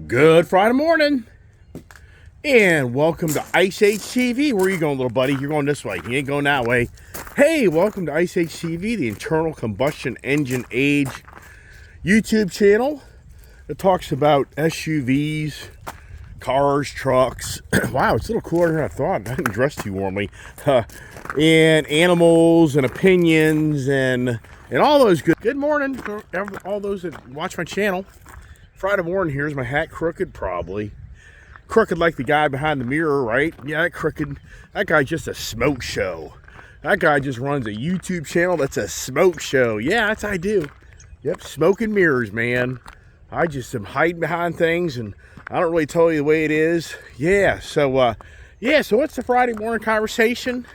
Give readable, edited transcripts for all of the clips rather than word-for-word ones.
Good Friday morning, and welcome to Ice Age TV. Where are you going, little buddy? You're going this way. You ain't going that way. Hey, welcome to Ice Age TV, the internal combustion engine age YouTube channel that talks about SUVs, cars, trucks. Wow, it's a little cooler than I thought. I didn't dress too warmly. And animals and opinions and all those good morning for all those that watch my channel. Friday morning, here's my hat crooked, probably. Crooked like the guy behind the mirror, right? Yeah, that crooked. That guy's just a smoke show. That guy just runs a YouTube channel that's a smoke show. Yeah, that's what I do. Yep, smoke and mirrors, man. I just am hiding behind things, and I don't really tell you the way it is. Yeah, so what's the Friday morning conversation?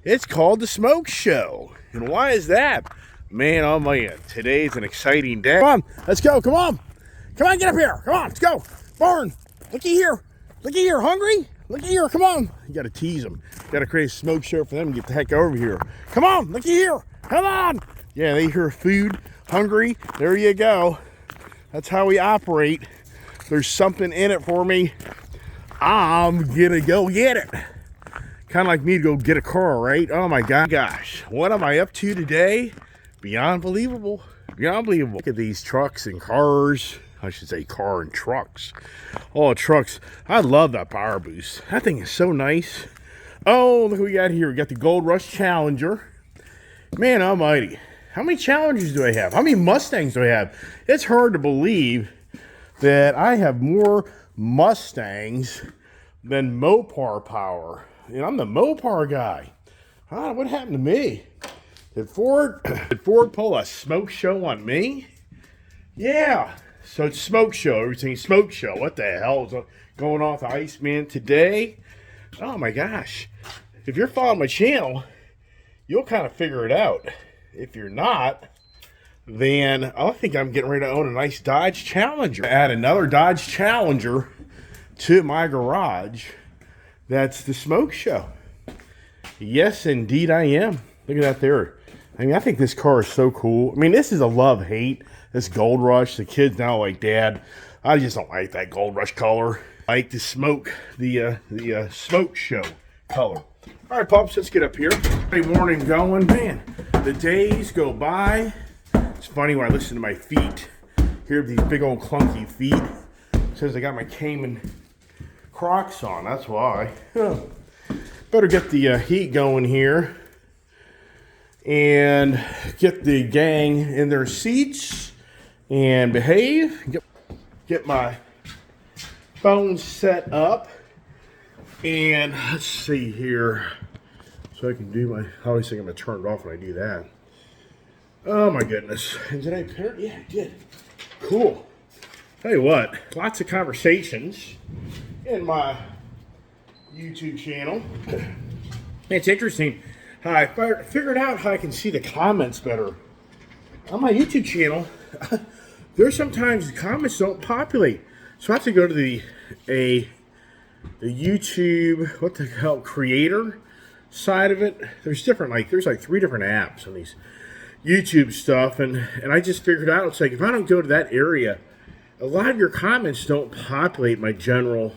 It's called the smoke show. And why is that? Man, oh man, today's an exciting day. Come on, let's go, come on. Come on, get up here. Come on, let's go. Barn, looky here. Looky here, hungry? Looky here, come on. You gotta tease them. You gotta create a smoke show for them to get the heck over here. Come on, looky here. Come on. Yeah, they hear food, hungry. There you go. That's how we operate. There's something in it for me. I'm gonna go get it. Kind of like me to go get a car, right? Oh my gosh. What am I up to today? Beyond believable. Beyond believable. Look at these trucks and cars. I should say car and trucks. Oh, trucks. I love that power boost. That thing is so nice. Oh, look what we got here. We got the Gold Rush Challenger. Man almighty. How many Challengers do I have? How many Mustangs do I have? It's hard to believe that I have more Mustangs than Mopar power. And I'm the Mopar guy. What happened to me? Did Ford pull a smoke show on me? Yeah. So it's smoke show, everything smoke show. What the hell is going on with Iceman today? Oh my gosh. If you're following my channel, you'll kind of figure it out. If you're not, then I think I'm getting ready to own a nice Dodge Challenger. Add another Dodge Challenger to my garage. That's the smoke show. Yes, indeed I am. Look at that there. I mean, I think this car is so cool. I mean, this is a love-hate. This Gold Rush. The kids now like, Dad, I just don't like that Gold Rush color. I like the smoke show color. All right, pups, let's get up here. Friday morning going. Man, the days go by. It's funny when I listen to my feet. Hear these big old clunky feet. It says I got my Cayman Crocs on. That's why. Better get the heat going here. And get the gang in their seats and behave. Get my phone set up. And let's see here. So I can do my, I always think I'm going to turn it off when I do that. Oh my goodness. And did I pair it? Yeah, I did. Cool. Tell you what, lots of conversations in my YouTube channel. It's interesting. I figured out how I can see the comments better. On my YouTube channel, there's sometimes the comments don't populate. So I have to go to the YouTube, what the hell, creator side of it. There's like 3 different apps on these YouTube stuff. And I just figured out, it's like, if I don't go to that area, a lot of your comments don't populate my general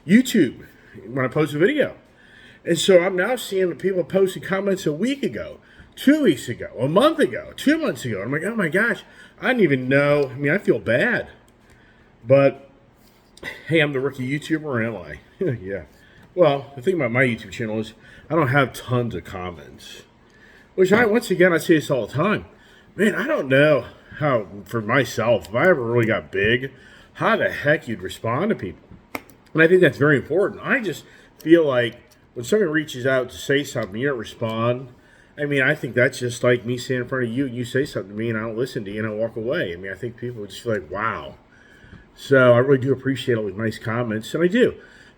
YouTube when I post a video. And so I'm now seeing the people posting comments a week ago, 2 weeks ago, a month ago, 2 months ago. I'm like, oh my gosh, I didn't even know. I mean, I feel bad. But, hey, I'm the rookie YouTuber, am I? Yeah. Well, the thing about my YouTube channel is I don't have tons of comments. Which, once again, I say this all the time. Man, I don't know how, for myself, if I ever really got big, how the heck you'd respond to people. And I think that's very important. I just feel like when someone reaches out to say something, you don't respond. I mean, I think that's just like me standing in front of you and you say something to me and I don't listen to you and I walk away. I mean, I think people just feel like, wow. So I really do appreciate all the nice comments, and I do.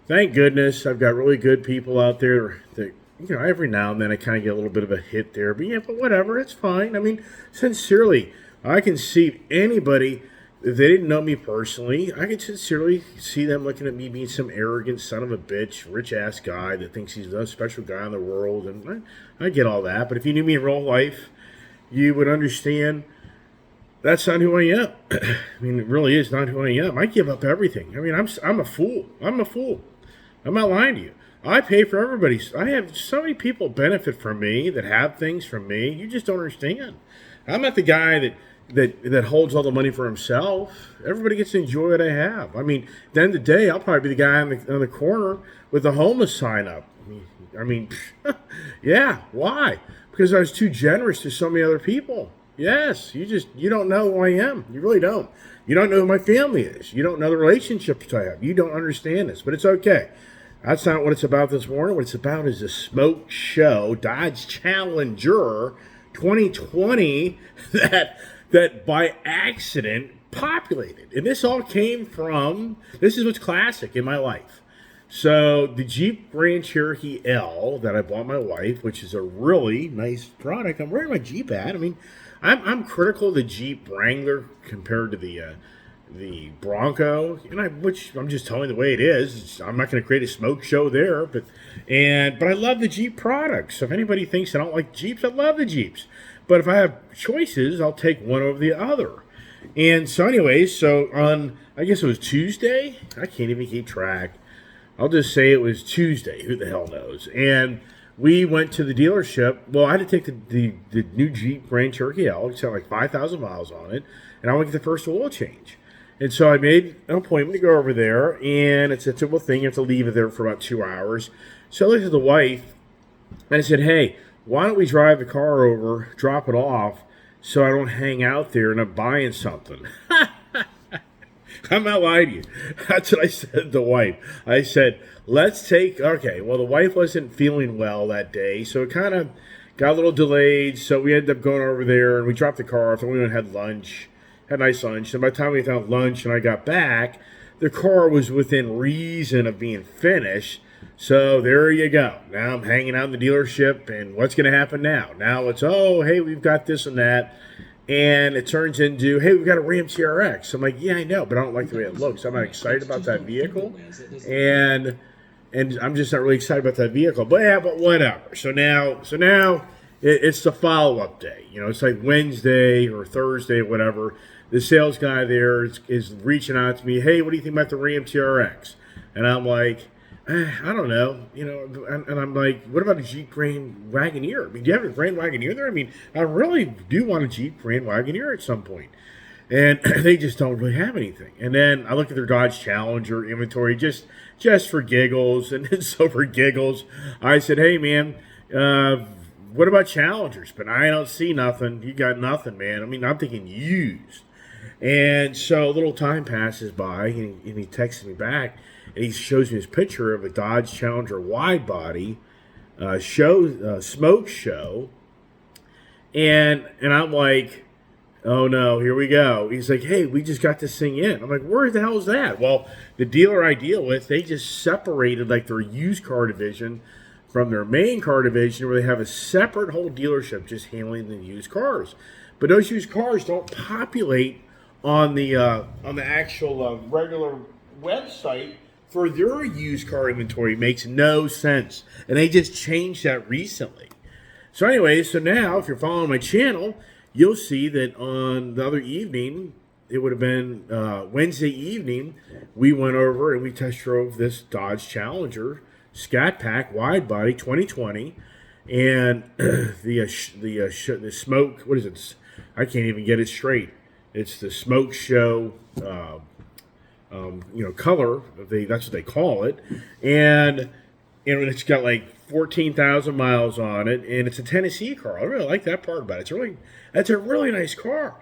Thank goodness I've got really good people out there that, you know, every now and then I kind of get a little bit of a hit there. But yeah, but whatever, it's fine. I mean, sincerely, I can see anybody. If they didn't know me personally, I could sincerely see them looking at me being some arrogant son of a bitch, rich-ass guy that thinks he's the special guy in the world, and I get all that. But if you knew me in real life, you would understand That's not who I am. I mean, it really is not who I am. I give up everything. I mean, I'm a fool. I'm a fool. I'm not lying to you. I pay for everybody's. I have so many people benefit from me that have things from me. You just don't understand. I'm not the guy that holds all the money for himself. Everybody gets to enjoy what I have. I mean, at the end of the day, I'll probably be the guy on the corner with the homeless sign up. I mean, yeah. Why? Because I was too generous to so many other people. Yes, you don't know who I am. You really don't. You don't know who my family is. You don't know the relationships I have. You don't understand this, but it's okay. That's not what it's about this morning. What it's about is a smoke show, Dodge Challenger 2020 that by accident populated. And this all came from, this is what's classic in my life. So the Jeep Grand Cherokee L that I bought my wife, which is a really nice product. I'm wearing my Jeep hat. I mean, I'm critical of the Jeep Wrangler compared to the Bronco, which I'm just telling the way it is. I'm not going to create a smoke show there, but I love the Jeep products. So if anybody thinks I don't like Jeeps, I love the Jeeps. But if I have choices, I'll take one over the other. And so, anyways, so on, I guess it was Tuesday. I can't even keep track. I'll just say it was Tuesday. Who the hell knows? And we went to the dealership. Well, I had to take the new Jeep Grand Cherokee L. It's got like 5,000 miles on it. And I want to get the first oil change. And so I made an appointment to go over there. And it's a typical thing. You have to leave it there for about 2 hours. So I looked at the wife. And I said, hey, why don't we drive the car over, drop it off, so I don't hang out there and I'm buying something. I'm not lying to you. That's what I said to the wife. I said, okay, well, the wife wasn't feeling well that day, so it kind of got a little delayed, so we ended up going over there, and we dropped the car off, and we went and had lunch, had a nice lunch, and by the time we had lunch and I got back, the car was within reason of being finished, so there you go. Now I'm hanging out in the dealership, and what's going to happen now? Now it's, oh, hey, we've got this and that. And it turns into, hey, we've got a Ram TRX. I'm like, yeah, I know, but I don't like the way it looks. I'm not excited about that vehicle. And I'm just not really excited about that vehicle. But yeah, but whatever. So now it's the follow-up day. You know, it's like Wednesday or Thursday, whatever. The sales guy there is reaching out to me, hey, what do you think about the Ram TRX? And I'm like, I don't know, and I'm like, what about a Jeep Grand Wagoneer? I mean, do you have a Grand Wagoneer there? I mean, I really do want a Jeep Grand Wagoneer at some point. And they just don't really have anything. And then I look at their Dodge Challenger inventory just for giggles. And then so for giggles, I said, hey, man, what about Challengers? But I don't see nothing. You got nothing, man. I mean, I'm thinking used. And so a little time passes by, and he texts me back. And he shows me his picture of a Dodge Challenger wide body smoke show. And I'm like, oh no, here we go. He's like, hey, we just got this thing in. I'm like, where the hell is that? Well, the dealer I deal with, they just separated like their used car division from their main car division, where they have a separate whole dealership just handling the used cars. But those used cars don't populate on the actual regular website for their used car inventory. Makes no sense. And they just changed that recently. So anyway, so now if you're following my channel, you'll see that on the other evening, it would have been Wednesday evening, we went over and we test drove this Dodge Challenger Scat Pack wide body 2020. And the smoke, what is it? I can't even get it straight. It's the smoke show color. That's what they call it. And it's got like 14,000 miles on it, and it's a Tennessee car. I really like that part about it. That's a really nice car.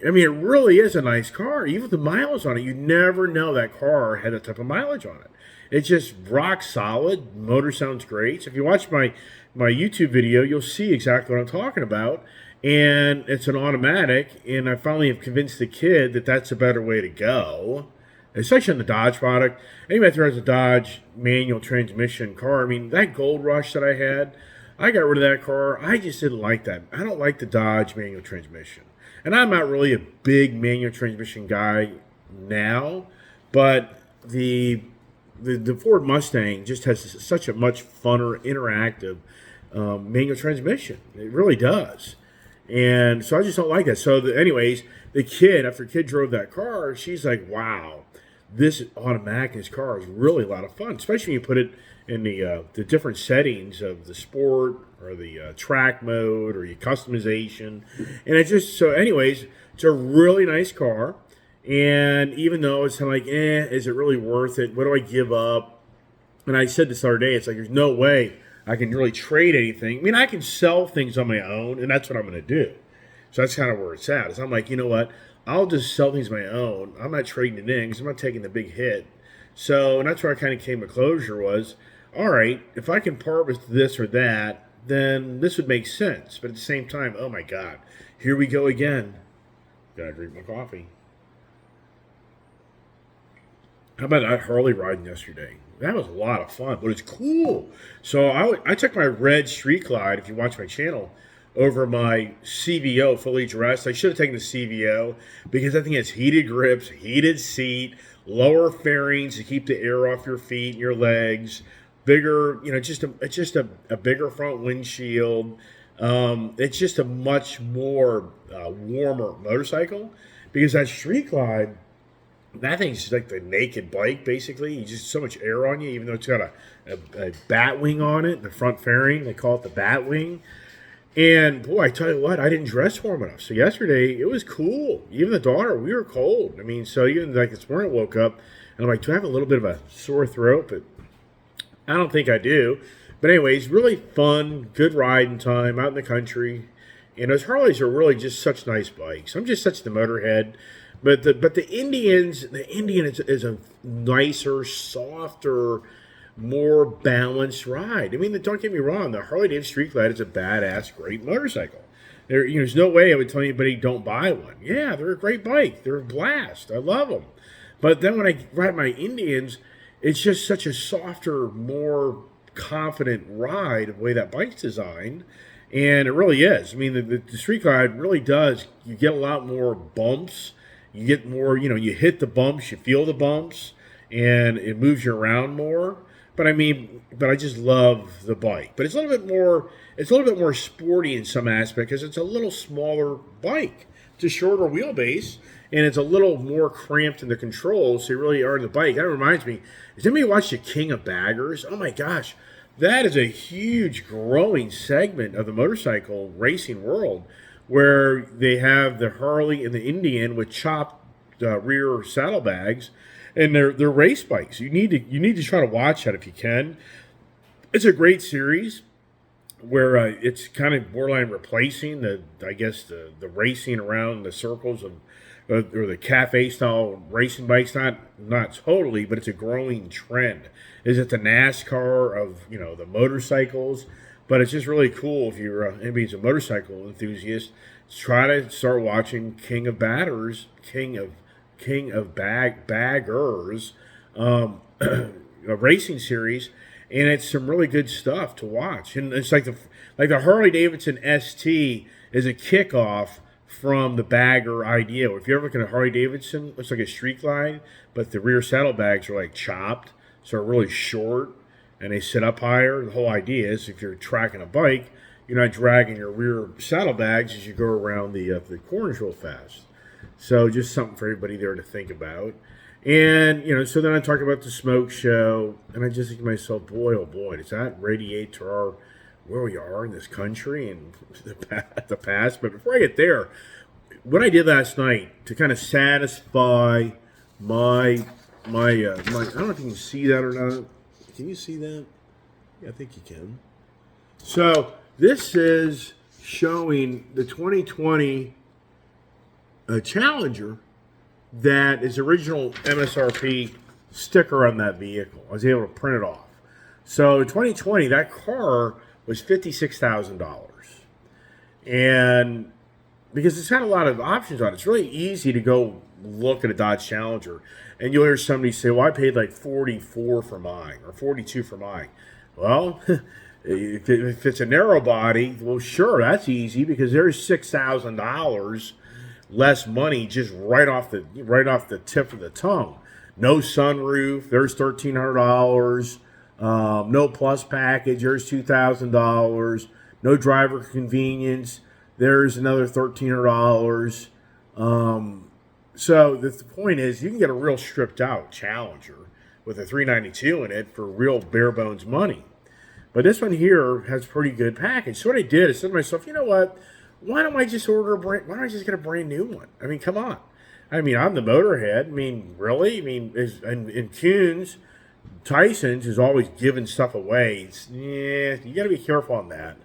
I mean, it really is a nice car. Even with the miles on it, you never know that car had that type of mileage on it. It's just rock solid. Motor sounds great. So if you watch my YouTube video, you'll see exactly what I'm talking about. And it's an automatic, and I finally have convinced the kid that that's a better way to go, especially on the Dodge product. Anybody that has a Dodge manual transmission car, I mean, that Gold Rush that I had, I got rid of that car. I just didn't like that. I don't like the Dodge manual transmission. And I'm not really a big manual transmission guy now, but the Ford Mustang just has such a much funner, interactive manual transmission. It really does. And so I just don't like that. So, anyways, after kid drove that car, she's like, wow, this automatic in this car is really a lot of fun, especially when you put it in the different settings of the sport or the track mode or your customization. And it just, so, anyways, it's a really nice car. And even though it's kind of like, is it really worth it? What do I give up? And I said this other day, it's like, there's no way I can really trade anything. I mean, I can sell things on my own, and that's what I'm going to do. So that's kind of where it's at. Is I'm like, you know what? I'll just sell things on my own. I'm not trading it in because I'm not taking the big hit. So, and that's where I kind of came to closure was, all right, if I can part with this or that, then this would make sense. But at the same time, oh my God, here we go again. Gotta drink my coffee. How about that Harley riding yesterday? That was a lot of fun, but it's cool. So I took my red Street Glide, if you watch my channel, over my CVO fully dressed. I should have taken the CVO because I think it's heated grips, heated seat, lower fairings to keep the air off your feet and your legs, bigger, it's just a bigger front windshield. It's just a much more warmer motorcycle because that Street Glide, that thing's just like the naked bike, basically. You just so much air on you, even though it's got a bat wing on it, the front fairing. They call it the bat wing. And boy, I tell you what, I didn't dress warm enough. So yesterday, it was cool. Even the daughter, we were cold. I mean, so even like this morning, I woke up and I'm like, do I have a little bit of a sore throat? But I don't think I do. But anyways, really fun, good riding time out in the country. And those Harleys are really just such nice bikes. I'm just such the motorhead. But the Indian is a nicer, softer, more balanced ride. I mean, don't get me wrong, the Harley Davidson Street Glide is a badass, great motorcycle. There's no way I would tell anybody don't buy one. Yeah, they're a great bike. They're a blast. I love them. But then when I ride my Indians, it's just such a softer, more confident ride of the way that bike's designed. And it really is. I mean, the Street Glide really does. You get a lot more bumps. You get more, you hit the bumps, you feel the bumps, and it moves you around more. But I just love the bike. But it's a little bit more sporty in some aspect because it's a little smaller bike. It's a shorter wheelbase, and it's a little more cramped in the controls, so you really are in the bike. That reminds me, has anybody watched The King of Baggers? Oh my gosh, that is a huge growing segment of the motorcycle racing world, where they have the Harley and the Indian with chopped rear saddlebags, and they're race bikes. You need to try to watch that if you can. It's a great series where it's kind of borderline replacing the racing around the circles of or the cafe style racing bikes. Not totally, but it's a growing trend. Is it the NASCAR of the motorcycles? But it's just really cool if you're anybody's a motorcycle enthusiast. Try to start watching King of Baggers, a racing series, and it's some really good stuff to watch. And it's like the Harley Davidson ST is a kickoff from the bagger idea. If you ever look at a Harley Davidson, it looks like a Street Glide, but the rear saddlebags are like chopped, so they're really short. And they sit up higher. The whole idea is if you're tracking a bike, you're not dragging your rear saddlebags as you go around the corners real fast. So just something for everybody there to think about. And, so then I talk about the smoke show, and I just think to myself, boy, oh boy, does that radiate to where we are in this country and the past. But before I get there, what I did last night to kind of satisfy my I don't know if you can see that or not. Can you see that? Yeah, I think you can. So this is showing the 2020 Challenger that is original MSRP sticker on that vehicle. I was able to print it off. So in 2020, that car was $56,000. And because it's got a lot of options on it, it's really easy to go look at a Dodge Challenger and you'll hear somebody say, well, I paid like $44 for mine or $42 for mine. Well, if it's a narrow body, well, sure, that's easy because there's $6,000 less money just right off the tip of the tongue. No sunroof, there's $1,300. No plus package, there's $2,000. No driver convenience, There's another $1,300. So the point is, you can get a real stripped out Challenger with a 392 in it for real bare bones money. But this one here has a pretty good package. So what I did is said to myself, you know what? Why don't I just why don't I just get a brand new one? I mean, come on. I mean, I'm the motorhead. I mean, really? I mean, in Kuhn's, Tyson's is always giving stuff away. You got to be careful on that.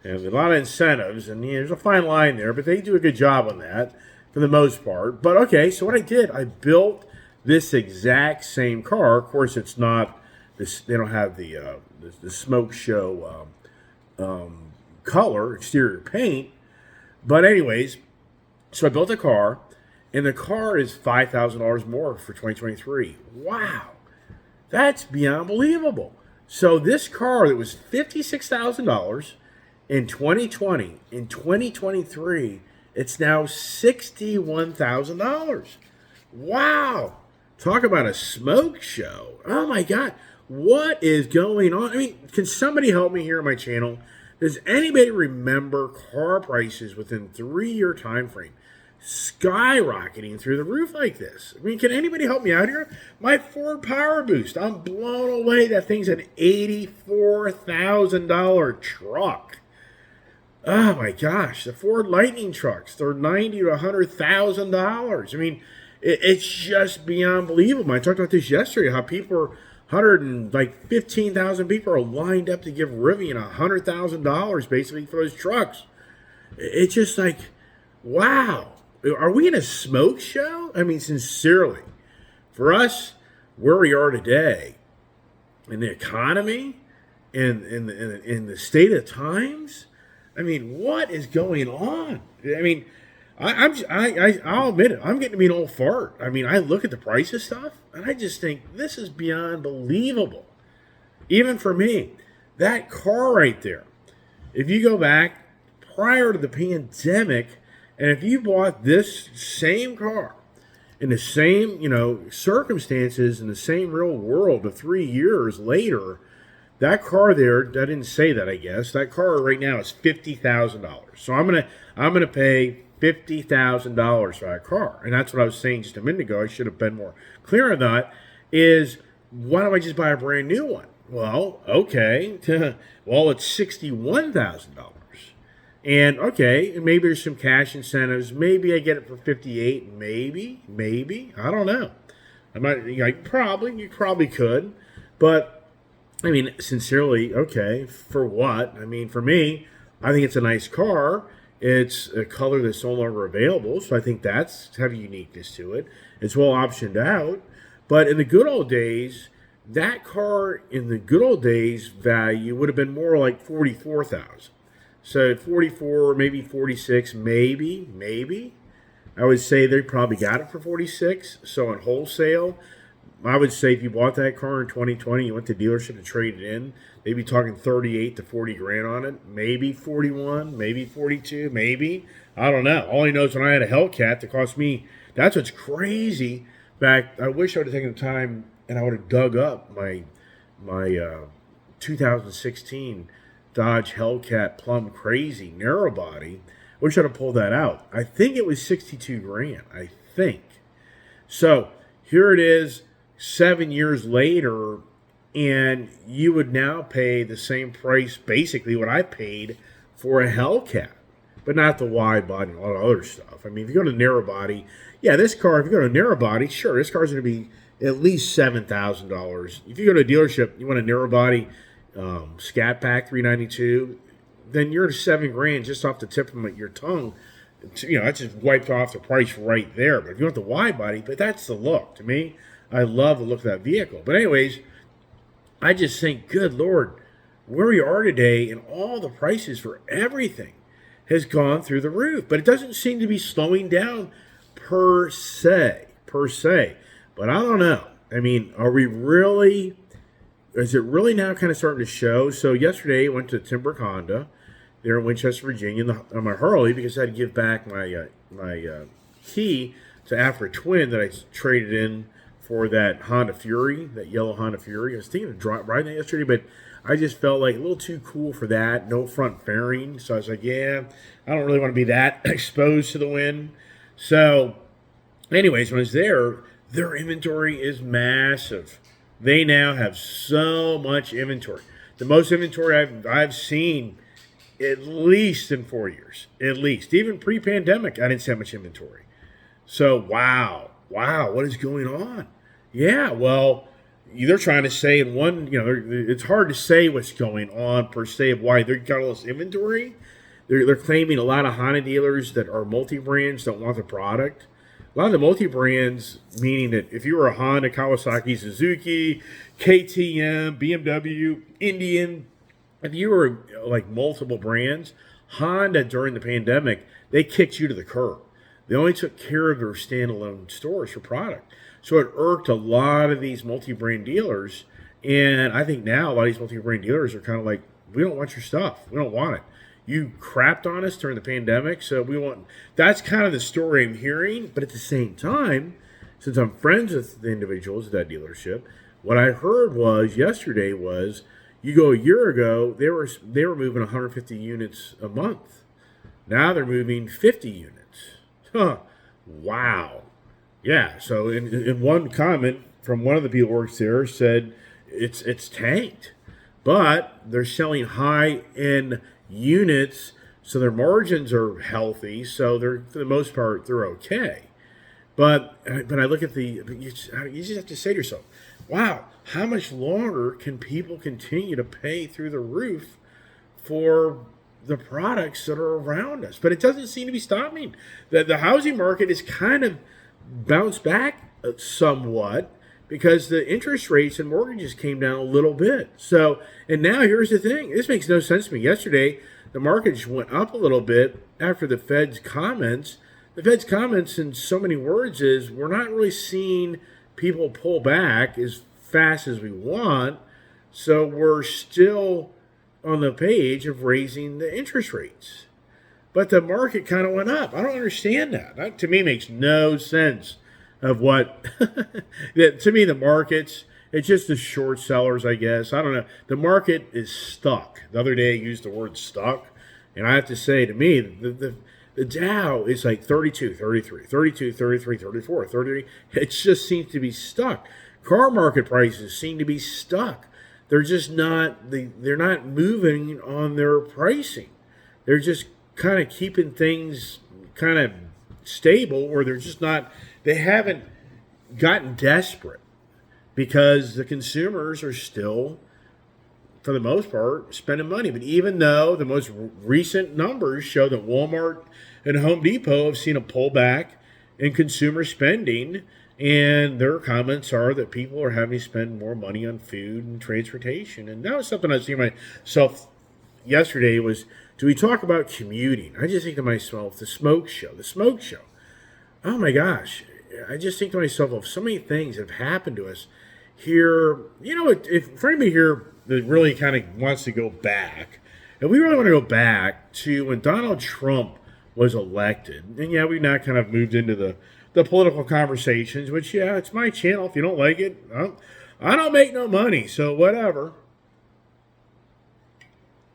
There's a lot of incentives, and there's a fine line there, but they do a good job on that for the most part. But okay, so what I did, I built this exact same car. Of course, it's not this. They don't have the smoke show color exterior paint. But anyways, so I built a car, and the car is $5,000 more for 2023. Wow, that's beyond believable. So this car that was $56,000 in 2020, in 2023, it's now $61,000. Wow, talk about a smoke show. Oh my God, what is going on? I mean, can somebody help me here on my channel? Does anybody remember car prices within 3-year time frame skyrocketing through the roof like this? I mean, can anybody help me out here? My Ford Power Boost, I'm blown away. That thing's an $84,000 truck. Oh my gosh, the Ford Lightning trucks, they're $90,000 to $100,000. I mean, it's just beyond believable. I talked about this yesterday, how people are 15,000 people are lined up to give Rivian $100,000 basically for those trucks. It's just like, wow, are we in a smoke show? I mean, sincerely, for us, where we are today, in the economy, in the state of times, I mean, what is going on? I mean, I'll admit it. I'm getting to be an old fart. I mean, I look at the price of stuff, and I just think this is beyond believable. Even for me, that car right there, if you go back prior to the pandemic, and if you bought this same car in the same, circumstances, in the same real world, but 3 years later, that car there, I didn't say that, I guess. That car right now is $50,000. So I'm gonna pay $50,000 for that car. And that's what I was saying just a minute ago. I should have been more clear on that. Is why don't I just buy a brand new one? Well, okay. Well, it's $61,000. And okay, maybe there's some cash incentives. Maybe I get it for $58,000. Maybe. I don't know. You probably could. But I mean, sincerely, okay, for what? I mean, for me, I think it's a nice car. It's a color that's no longer available, so I think that's have a uniqueness to it. It's well optioned out. But in the good old days, that car in the good old days value would have been more like $44,000. So 44, maybe 46, maybe. I would say they probably got it for 46. So on wholesale, I would say if you bought that car in 2020, you went to dealership to trade it in, they'd be talking 38 to 40 grand on it. Maybe 41, maybe 42, maybe. I don't know. All I know is when I had a Hellcat that cost me, that's what's crazy. In fact, I wish I would have taken the time and I would have dug up my 2016 Dodge Hellcat Plum Crazy narrow body. I wish I'd have pulled that out. I think it was 62 grand. I think. So here it is. 7 years later, and you would now pay the same price, basically what I paid for a Hellcat, but not the wide body and all the other stuff. I mean, if you go to narrow body, yeah, this car, if you go to narrow body, sure, this car's going to be at least $7,000. If you go to a dealership, you want a narrow body Scat Pack 392, then you're at $7 grand just off the tip of your tongue. That's just wiped off the price right there. But if you want the wide body, but that's the look to me. I love the look of that vehicle. But anyways, I just think, good Lord, where we are today and all the prices for everything has gone through the roof. But it doesn't seem to be slowing down per se. But I don't know. I mean, is it really now kind of starting to show? So yesterday I went to Timber Honda there in Winchester, Virginia, on my Harley, because I had to give back my key to Afro Twin that I traded in for that Honda Fury, that yellow Honda Fury. I was thinking of riding that yesterday, but I just felt like a little too cool for that. No front fairing. So I was like, yeah, I don't really want to be that exposed to the wind. So, anyways, when I was there, their inventory is massive. They now have so much inventory. The most inventory I've seen at least in 4 years. At least. Even pre-pandemic, I didn't see that much inventory. So, wow, what is going on? Yeah, well, they're trying to say in one, it's hard to say what's going on per se of why they've got all this inventory. They're claiming a lot of Honda dealers that are multi-brands don't want the product. A lot of the multi-brands, meaning that if you were a Honda, Kawasaki, Suzuki, KTM, BMW, Indian, if you were like multiple brands, Honda during the pandemic, they kicked you to the curb. They only took care of their standalone stores for product. So it irked a lot of these multi-brand dealers. And I think now a lot of these multi-brand dealers are kind of like, we don't want your stuff. We don't want it. You crapped on us during the pandemic, so we want. That's kind of the story I'm hearing. But at the same time, since I'm friends with the individuals at that dealership, what I heard was yesterday was, you go a year ago, they were moving 150 units a month. Now they're moving 50 units. Huh. Wow. Yeah. So in one comment from one of the people who works there said it's tanked, but they're selling high end units, so their margins are healthy. So they're, for the most part, they're okay. But I look at you just have to say to yourself, wow, how much longer can people continue to pay through the roof for the products that are around us? But it doesn't seem to be stopping. The housing market is kind of bounced back somewhat because the interest rates and mortgages came down a little bit. So, and now here's the thing. This makes no sense to me. Yesterday, the market just went up a little bit after the Fed's comments. The Fed's comments in so many words is we're not really seeing people pull back as fast as we want. So we're still on the page of raising the interest rates. But the market kind of went up. I don't understand that. That to me makes no sense of what, to me the markets, it's just the short sellers, I guess. I don't know. The market is stuck. The other day I used the word stuck. And I have to say, to me, the Dow is like 32, 33, 32, 33, 34, 33. It just seems to be stuck. Car market prices seem to be stuck. They're just not, they're not moving on their pricing. They're just kind of keeping things kind of stable, or they're just not, they haven't gotten desperate because the consumers are still, for the most part, spending money. But even though the most recent numbers show that Walmart and Home Depot have seen a pullback in consumer spending, and their comments are that people are having to spend more money on food and transportation. And that was something I was thinking myself yesterday was, do we talk about commuting? I just think to myself, the smoke show. Oh my gosh. I just think to myself, of so many things have happened to us here. You know, if for anybody here that really kind of wants to go back, if we really want to go back to when Donald Trump was elected, and yeah, we've now kind of moved into the political conversations, which, yeah, it's my channel. If you don't like it, I don't make no money, so whatever.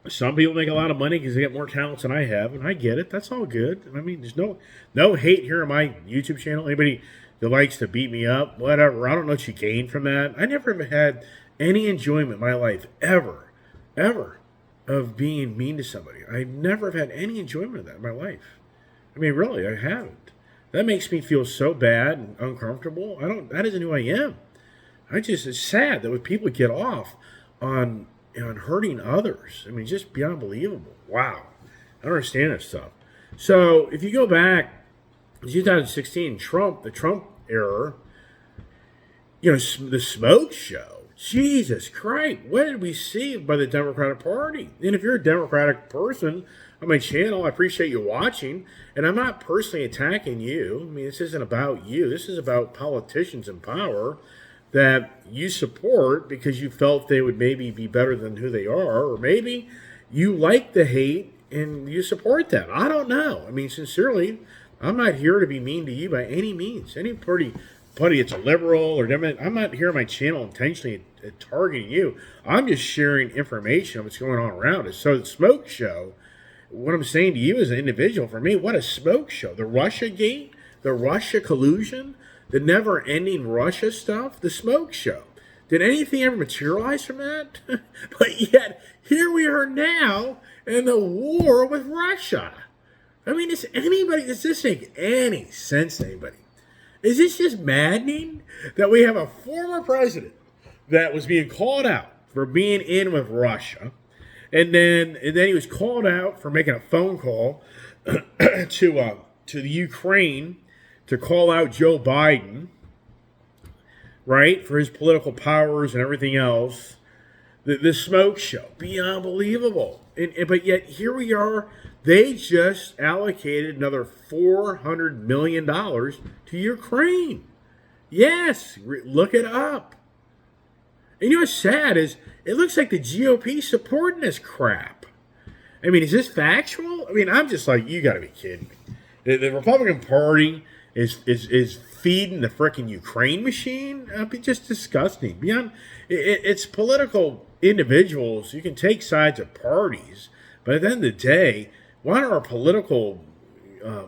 Some people make a lot of money because they get more talents than I have, and I get it. That's all good. I mean, there's no hate here on my YouTube channel. Anybody that likes to beat me up, whatever. I don't know what you gain from that. I never have had any enjoyment in my life, ever, of being mean to somebody. I never have had any enjoyment of that in my life. I mean, really, I haven't. That makes me feel so bad and uncomfortable. That isn't who I am. It's sad that when people get off on hurting others. I mean, just beyond believable. Wow. I don't understand this stuff. So if you go back to 2016, the Trump era, the smoke show. Jesus Christ, what did we see by the Democratic Party? And if you're a Democratic person on my channel, I appreciate you watching. And I'm not personally attacking you. I mean, this isn't about you. This is about politicians in power that you support because you felt they would maybe be better than who they are, or maybe you like the hate and you support them. I don't know. I mean, sincerely, I'm not here to be mean to you by any means. Any party buddy, it's a liberal or Democrat. I'm not here on my channel intentionally targeting you. I'm just sharing information of what's going on around us. So the smoke show, what I'm saying to you as an individual, for me, what a smoke show. The Russia gate, the Russia collusion, the never-ending Russia stuff, the smoke show. Did anything ever materialize from that? But yet, here we are now in the war with Russia. I mean, does this make any sense to anybody? Is this just maddening that we have a former president that was being called out for being in with Russia, and then he was called out for making a phone call to the Ukraine to call out Joe Biden, right, for his political powers and everything else. The smoke show, beyond believable. But yet here we are. They just allocated another $400 million to Ukraine. Yes, look it up. And you know what's sad is it looks like the GOP supporting this crap. I mean, is this factual? I mean, I'm just like, you got to be kidding me. The Republican Party is feeding the frickin' Ukraine machine. It's just disgusting. Beyond, it's political individuals. You can take sides of parties, but at the end of the day, why do our political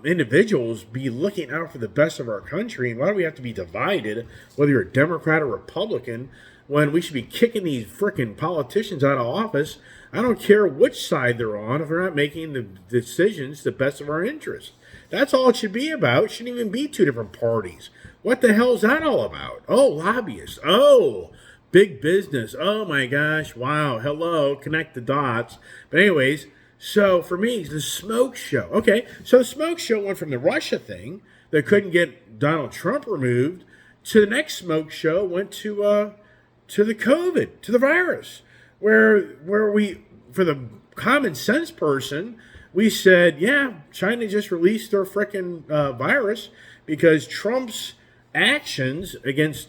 individuals be looking out for the best of our country? And why do we have to be divided, whether you're a Democrat or Republican, when we should be kicking these frickin' politicians out of office? I don't care which side they're on if they're not making the decisions the best of our interests. That's all it should be about. It shouldn't even be two different parties. What the hell is that all about? Oh, lobbyists. Oh, big business. Oh, my gosh. Wow. Hello. Connect the dots. But anyways, so for me, the smoke show. Okay, so the smoke show went from the Russia thing that couldn't get Donald Trump removed to the next smoke show went to the COVID, to the virus, where we, for the common sense person, we said, yeah, China just released their frickin' virus because Trump's actions against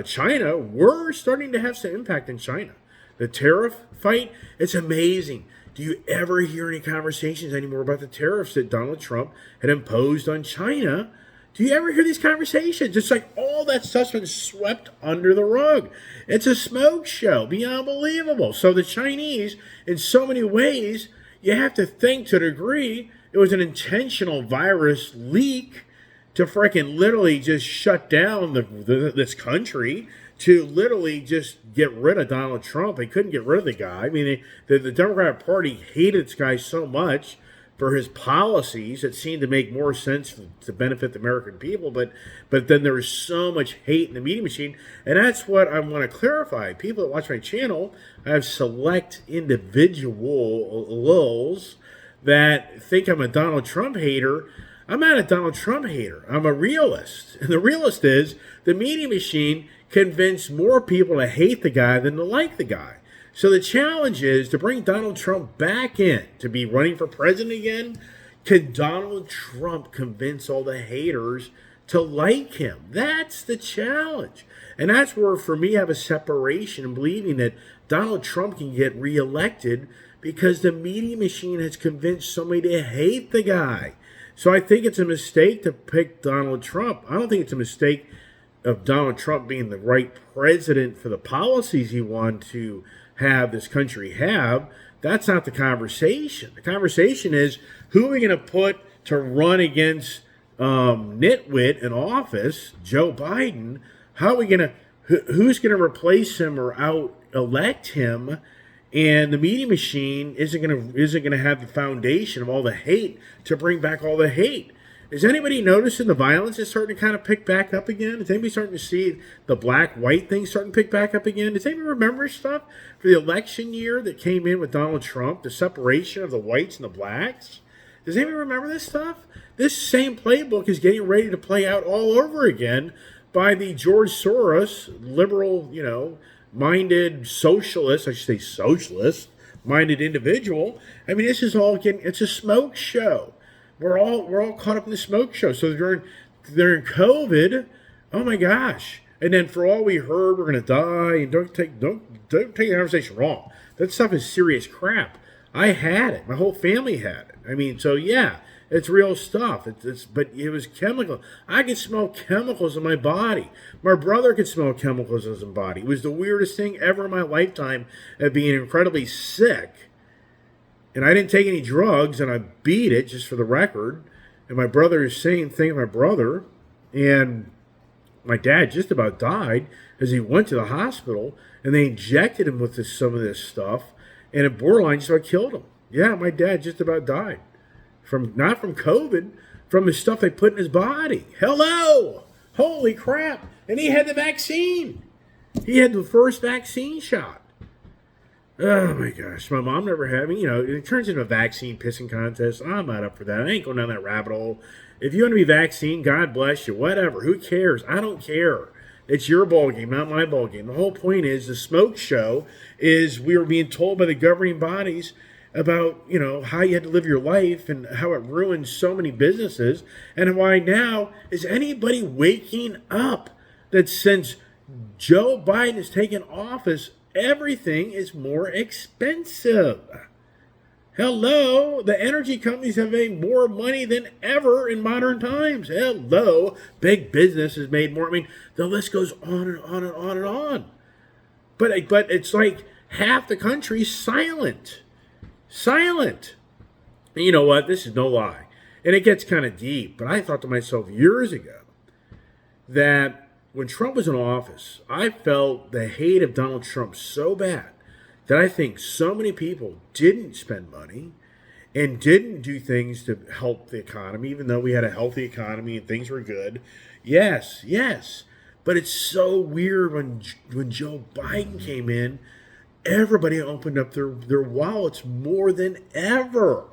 China were starting to have some impact in China. The tariff fight, it's amazing. Do you ever hear any conversations anymore about the tariffs that Donald Trump had imposed on China? Do you ever hear these conversations? It's like all that stuff's been swept under the rug. It's a smoke show, beyond believable. So the Chinese, in so many ways, you have to think to a degree it was an intentional virus leak to freaking literally just shut down this country, to literally just get rid of Donald Trump. They couldn't get rid of the guy. I mean, the Democratic Party hated this guy so much for his policies that seemed to make more sense to benefit the American people. But then there was so much hate in the media machine. And that's what I want to clarify. People that watch my channel, I have select individuals that think I'm a Donald Trump hater. I'm not a Donald Trump hater. I'm a realist. And the realist is the media machine convinced more people to hate the guy than to like the guy. So the challenge is to bring Donald Trump back in to be running for president again. Can Donald Trump convince all the haters to like him? That's the challenge. And that's where, for me, I have a separation in believing that Donald Trump can get reelected because the media machine has convinced somebody to hate the guy. So I think it's a mistake to pick Donald Trump. I don't think it's a mistake of Donald Trump being the right president for the policies he wanted to have this country have. That's not the conversation. The conversation is, who are we going to put to run against nitwit in office, Joe Biden? How are we going to, who's going to replace him or out-elect him? And the media machine isn't going to have the foundation of all the hate to bring back all the hate. Is anybody noticing the violence is starting to kind of pick back up again? Is anybody starting to see the black-white thing starting to pick back up again? Does anybody remember stuff for the election year that came in with Donald Trump, the separation of the whites and the blacks? Does anybody remember this stuff? This same playbook is getting ready to play out all over again by the George Soros, liberal, minded socialist, I should say socialist-minded individual. I mean, this is all it's a smoke show. We're all caught up in the smoke show. So during COVID, oh my gosh! And then for all we heard, we're gonna die. And don't take the conversation wrong. That stuff is serious crap. I had it. My whole family had it. I mean, so yeah, It's real stuff. But it was chemical. I could smell chemicals in my body. My brother could smell chemicals in his body. It was the weirdest thing ever in my lifetime of being incredibly sick. And I didn't take any drugs, and I beat it, just for the record. And my brother is saying thing with my brother. And my dad just about died as he went to the hospital, and they injected him with some of this stuff, and it borderline just about killed him. Yeah, my dad just about died. Not from COVID, from the stuff they put in his body. Hello! Holy crap! And he had the vaccine. He had the first vaccine shot. Oh my gosh, my mom never had me. It turns into a vaccine pissing contest. I'm not up for that. I ain't going down that rabbit hole. If you want to be vaccinated, God bless you. Whatever. Who cares? I don't care. It's your ball game, not my ball game. The whole point is the smoke show is we were being told by the governing bodies about, how you had to live your life and how it ruined so many businesses, and why now is anybody waking up that since Joe Biden has taken office, everything is more expensive. Hello, the energy companies have made more money than ever in modern times. Hello, big business has made more. I mean, the list goes on and on and on and on. But it's like half the country's silent. Silent. And you know what? This is no lie. And it gets kind of deep. But I thought to myself years ago that when Trump was in office, I felt the hate of Donald Trump so bad that I think so many people didn't spend money and didn't do things to help the economy, even though we had a healthy economy and things were good. Yes. But it's so weird when Joe Biden came in, everybody opened up their wallets more than ever.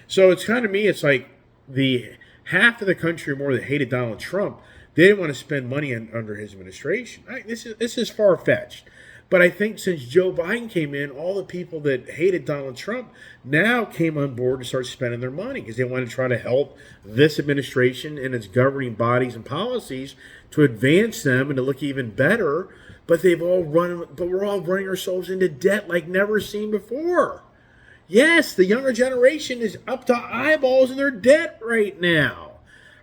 So it's kind of me, it's like the half of the country or more that hated Donald Trump, they didn't want to spend money under his administration. This is far-fetched. But I think since Joe Biden came in, all the people that hated Donald Trump now came on board to start spending their money because they want to try to help this administration and its governing bodies and policies to advance them and to look even better. But we're all running ourselves into debt like never seen before. Yes, the younger generation is up to eyeballs in their debt right now.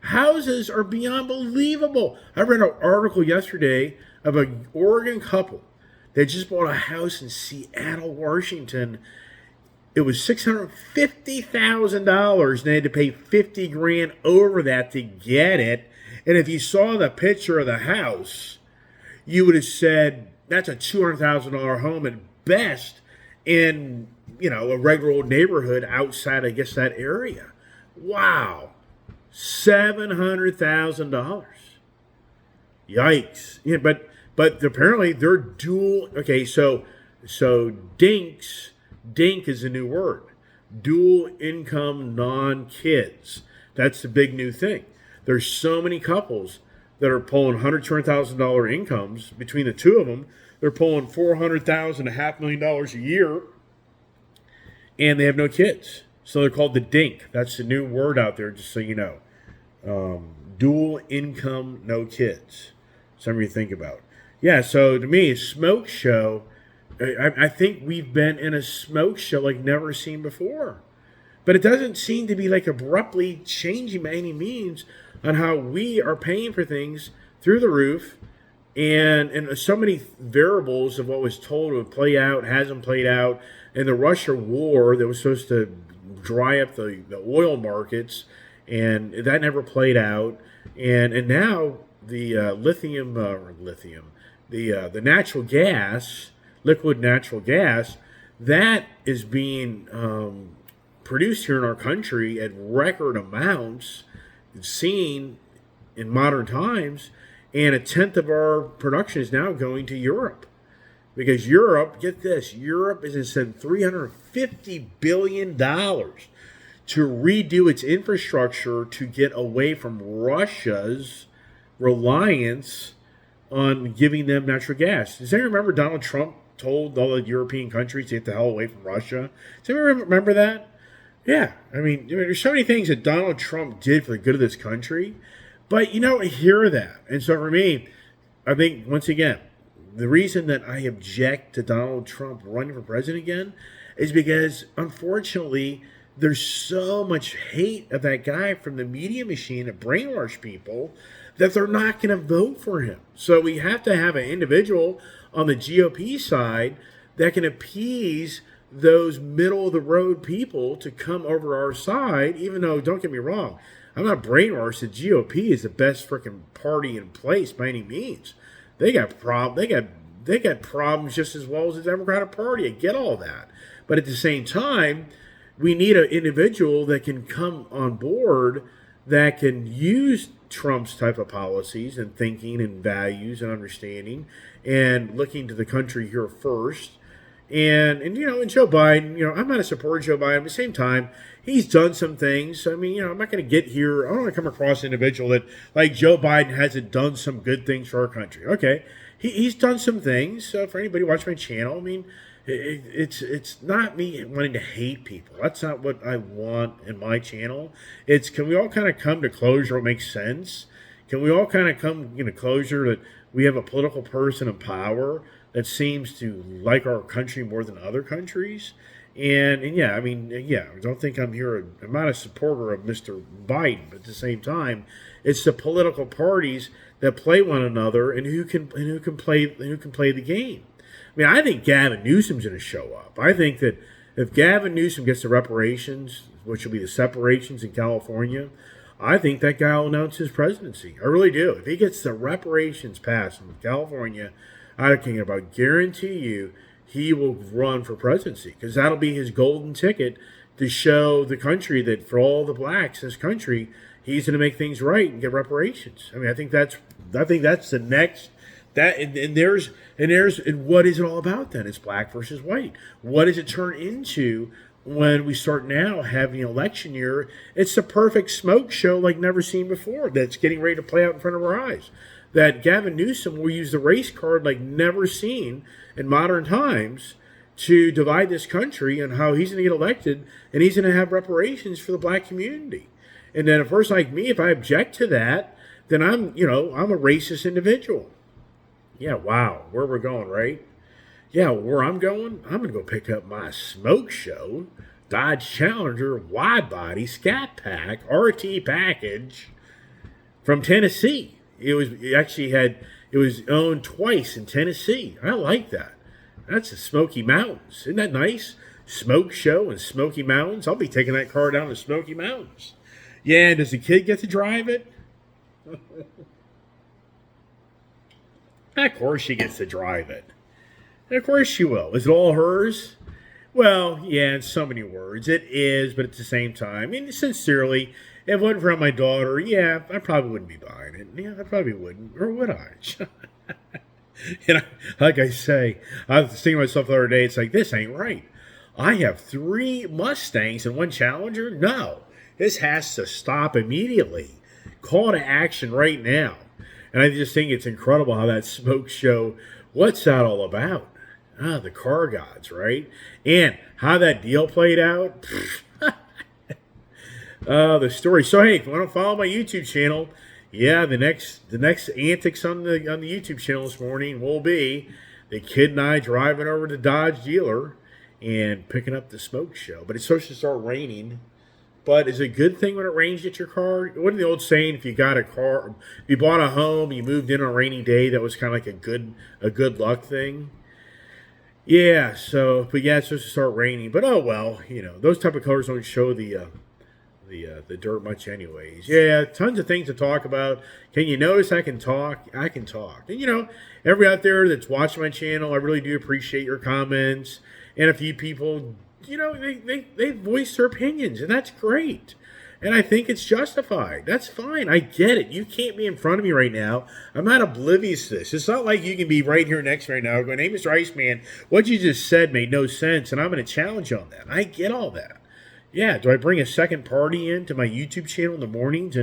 Houses are beyond believable. I read an article yesterday of an Oregon couple. They just bought a house in Seattle, Washington. It was $650,000, and they had to pay $50,000 over that to get it. And if you saw the picture of the house, you would have said that's a $200,000 home at best in a regular old neighborhood outside, I guess, that area. Wow, $700,000. Yikes! Yeah, but apparently they're dual. Okay, so Dink is a new word. Dual income, non-kids. That's the big new thing. There's so many couples that are pulling $100,000 incomes between the two of them. They're pulling $400,000, $500,000 a year, and they have no kids. So they're called the Dink. That's the new word out there, just so you know. Dual income, no kids. Something you think about. Yeah, so to me, smoke show, I think we've been in a smoke show like never seen before. But it doesn't seem to be like abruptly changing by any means on how we are paying for things through the roof. And so many variables of what was told would play out, hasn't played out. And the Russia war that was supposed to dry up the oil markets, and that never played out. And now the the natural gas, liquid natural gas, that is being produced here in our country at record amounts, seen in modern times, and a tenth of our production is now going to Europe. Because Europe, get this, Europe is going to send $350 billion to redo its infrastructure to get away from Russia's reliance on giving them natural gas. Does anyone remember Donald Trump told all the European countries to get the hell away from Russia? Does anyone remember that? Yeah. I mean, there's so many things that Donald Trump did for the good of this country, but you don't hear that. And so for me, I think, once again, the reason that I object to Donald Trump running for president again is because, unfortunately, there's so much hate of that guy from the media machine that brainwash people that they're not going to vote for him. So we have to have an individual on the GOP side that can appease those middle of the road people to come over our side, even though, don't get me wrong, I'm not brainwashed. The GOP is the best freaking party in place by any means. They got problems just as well as the Democratic Party. I get all that. But at the same time, we need an individual that can come on board that can use Trump's type of policies and thinking and values and understanding and looking to the country here first. And Joe Biden, I'm not a supporter of Joe Biden. At the same time, he's done some things. I mean, I'm not going to get here. I don't want to come across an individual that, like Joe Biden, hasn't done some good things for our country. Okay, he's done some things. For anybody watching my channel, I mean, it's not me wanting to hate people. That's not what I want in my channel. It's, can we all kind of come to closure? What makes sense? Can we all kind of come closure that we have a political person in power that seems to like our country more than other countries? And yeah, I mean, yeah, don't think I'm not a supporter of Mr. Biden, but at the same time, it's the political parties that play one another and who can play the game. I mean, I think Gavin Newsom's going to show up. I think that if Gavin Newsom gets the reparations, which will be the separations in California, I think that guy will announce his presidency. I really do. If he gets the reparations passed in California, I can about guarantee you he will run for presidency, because that'll be his golden ticket to show the country that for all the blacks in this country, he's going to make things right and get reparations. I mean, I think that's the next. And what is it all about then? It's black versus white. What does it turn into when we start now having an election year? It's the perfect smoke show like never seen before that's getting ready to play out in front of our eyes. That Gavin Newsom will use the race card like never seen in modern times to divide this country, and how he's going to get elected and he's going to have reparations for the black community. And then a person like me, if I object to that, then I'm a racist individual. Yeah, wow, where we're going, right? Yeah, where I'm going to go pick up my smoke show Dodge Challenger wide body Scat Pack RT package from Tennessee. It was owned twice in Tennessee. I like that. That's the Smoky Mountains. Isn't that nice? Smoke show in Smoky Mountains. I'll be taking that car down to Smoky Mountains. Yeah, does the kid get to drive it? Of course she gets to drive it. And of course she will. Is it all hers? Well, yeah, in so many words. It is, but at the same time, I mean, sincerely, if it wasn't for my daughter, yeah, I probably wouldn't be buying it. Yeah, I probably wouldn't. Or would I? Like I say, I was thinking to myself the other day, it's like, this ain't right. I have 3 Mustangs and 1 Challenger? No. This has to stop immediately. Call to action right now. And I just think it's incredible how that smoke show, what's that all about? The car gods, right? And how that deal played out. The story. So, hey, if you want to follow my YouTube channel, yeah, the next antics on the YouTube channel this morning will be the kid and I driving over to Dodge dealer and picking up the smoke show. But it's supposed to start raining. But is it a good thing when it rains, get your car? Wasn't the old saying, if you got a car, if you bought a home, you moved in on a rainy day, that was kind of like a good luck thing? Yeah, so, but yeah, it's supposed to start raining. But oh well, those type of colors don't show the dirt much anyways. Yeah, tons of things to talk about. Can you notice I can talk? I can talk. And everybody out there that's watching my channel, I really do appreciate your comments. And a few people, they voice their opinions, and that's great. And I think it's justified. That's fine. I get it. You can't be in front of me right now. I'm not oblivious to this. It's not like you can be right here next right now going, hey, Mr. Iceman, what you just said made no sense, and I'm going to challenge you on that. I get all that. Yeah, do I bring a second party into my YouTube channel in the mornings?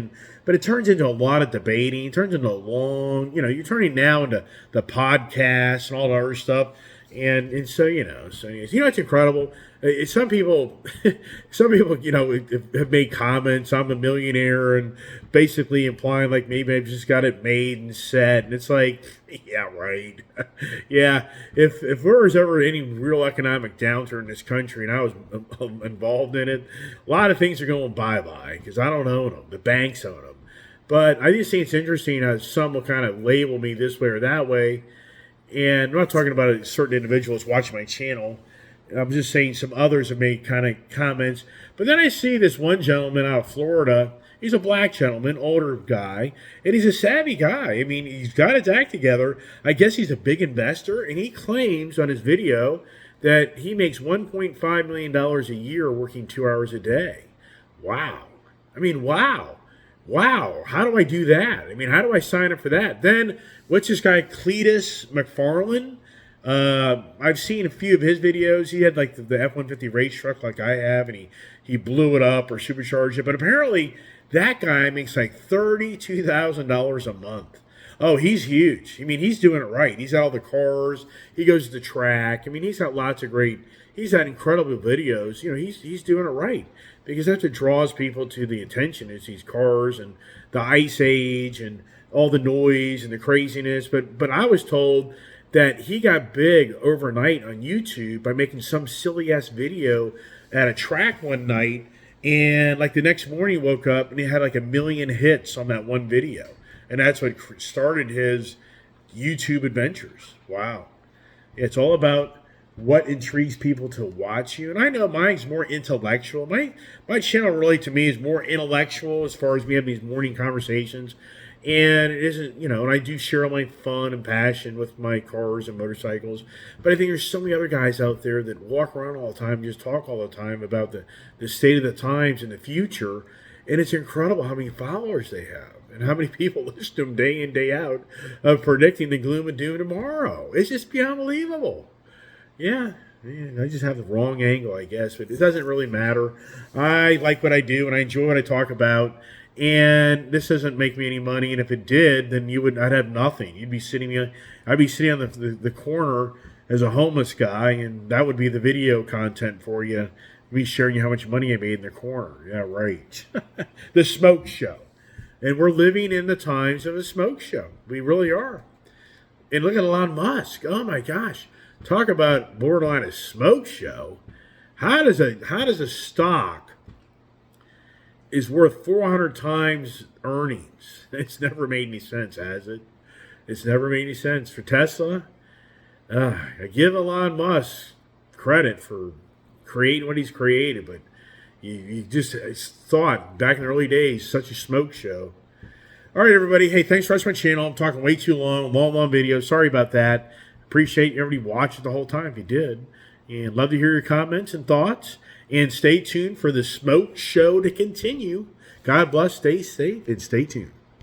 But it turns into a lot of debating. It turns into a long, you're turning now into the podcast and all the other stuff. And so it's incredible. Some people, have made comments. I'm a millionaire, and basically implying like maybe I've just got it made and set. And it's like, yeah, right, yeah. If there was ever any real economic downturn in this country, and I was involved in it, a lot of things are going bye bye because I don't own them. The banks own them. But I just think it's interesting how some will kind of label me this way or that way. And I'm not talking about a certain individuals watching my channel. I'm just saying some others have made kind of comments. But then I see this one gentleman out of Florida. He's a black gentleman, older guy, and he's a savvy guy. I mean, he's got his act together. I guess he's a big investor, and he claims on his video that he makes $1.5 million a year working 2 hours a day. Wow. I mean, wow. Wow, how do I do that? I mean, how do I sign up for that? Then, what's this guy, Cletus McFarland? I've seen a few of his videos. He had like the F-150 race truck like I have, and he blew it up or supercharged it. But apparently, that guy makes like $32,000 a month. Oh, he's huge. I mean, he's doing it right. He's got all the cars. He goes to the track. I mean, he's got lots of great. He's had incredible videos. He's doing it right because that's what draws people to the attention is these cars and the ice age and all the noise and the craziness. But I was told that he got big overnight on YouTube by making some silly ass video at a track one night, and like the next morning he woke up and he had like 1 million hits on that one video. And that's what started his YouTube adventures. Wow. It's all about what intrigues people to watch you. And I know mine's more intellectual. My channel really, to me, is more intellectual as far as we have these morning conversations. And it isn't, and I do share all my fun and passion with my cars and motorcycles. But I think there's so many other guys out there that walk around all the time and just talk all the time about the state of the times and the future. And it's incredible how many followers they have and how many people listen to them day in, day out of predicting the gloom and doom tomorrow. It's just unbelievable. Yeah, I just have the wrong angle, I guess, but it doesn't really matter. I like what I do and I enjoy what I talk about. And this doesn't make me any money. And if it did, then I'd have nothing. I'd be sitting on the corner as a homeless guy, and that would be the video content for you. Me sharing you how much money I made in the corner. Yeah, right. The smoke show. And we're living in the times of a smoke show. We really are. And look at Elon Musk. Oh my gosh. Talk about borderline a smoke show. How does a stock is worth 400 times earnings? It's never made any sense, has it? It's never made any sense. For Tesla, I give Elon Musk credit for creating what he's created, but you just thought back in the early days, such a smoke show. All right, everybody. Hey, thanks for watching my channel. I'm talking way too long video. Sorry about that. Appreciate everybody watching the whole time if you did. And love to hear your comments and thoughts. And stay tuned for the smoke show to continue. God bless, stay safe, and stay tuned.